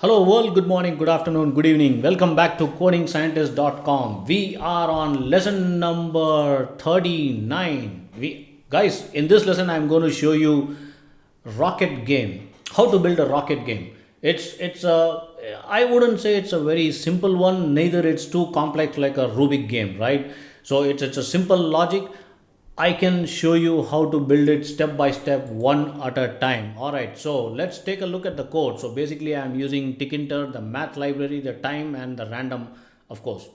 Hello world, good morning, good afternoon, good evening. Welcome back to codingscientist.com. We are on lesson number 39. Guys, in this lesson I'm going to show you rocket game. How to build a rocket game. It's a I wouldn't say it's a very simple one, neither it's too complex like a Rubik game, right? So it's a simple logic. I can show you how to build it step by step, one at a time. All right, so let's take a look at the code. So basically, I'm using Tickinter, the math library, the time, and the random, of course,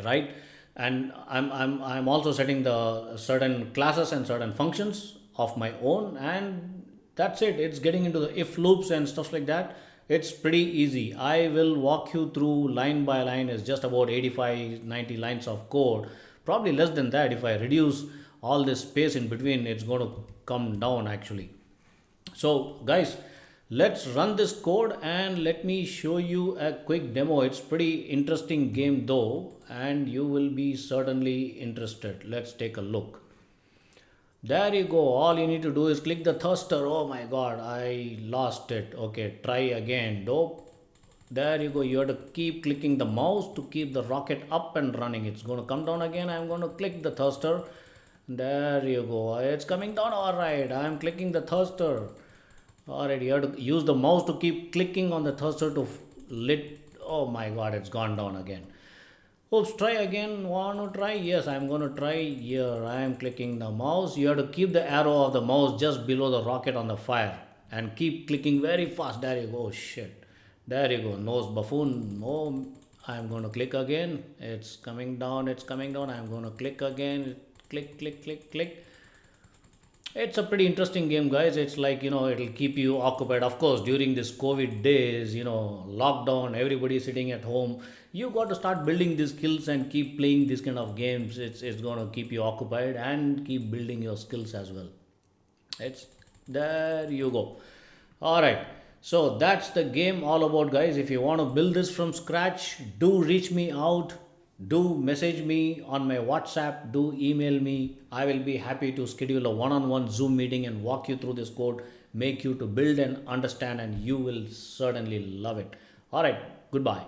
right? And I'm also setting the certain classes and certain functions of my own, and that's it. It's getting into the if loops and stuff like that. It's pretty easy. I will walk you through line by line. It's just about 85, 90 lines of code, probably less than that. If I reduce all this space in between, it's going to come down actually. So guys, let's run this code and let me show you a quick demo. It's pretty interesting game though, and you will be certainly interested. Let's take a look. There you go. All you need to do is click the thruster. Oh my god, I lost it. Okay, try again. Dope. There you go. You have to keep clicking the mouse to keep the rocket up and running. It's going to come down again. I'm going to click the thruster. There you go. It's coming down. All right. I'm clicking the thruster. All right. You have to use the mouse to keep clicking on the thruster to lit. Oh my god, it's gone down again. Oops, try again. Want to try? Yes, I'm going to try here. I am clicking the mouse. You have to keep the arrow of the mouse just below the rocket on the fire and keep clicking very fast. There you go. Oh, shit. There you go. Nose buffoon. Oh, I'm going to click again. It's coming down. It's coming down. I'm going to click again. Click, click, click, click. It's a pretty interesting game, guys. It's like, it'll keep you occupied. Of course, during this COVID days, lockdown, everybody sitting at home. You got to start building these skills and keep playing these kind of games. It's going to keep you occupied and keep building your skills as well. It's there you go. All right. So that's the game all about, guys. If you want to build this from scratch, do reach me out. Do message me on my WhatsApp. Do email me. I will be happy to schedule a one-on-one Zoom meeting and walk you through this code, make you to build and understand, and you will certainly love it. All right. Goodbye.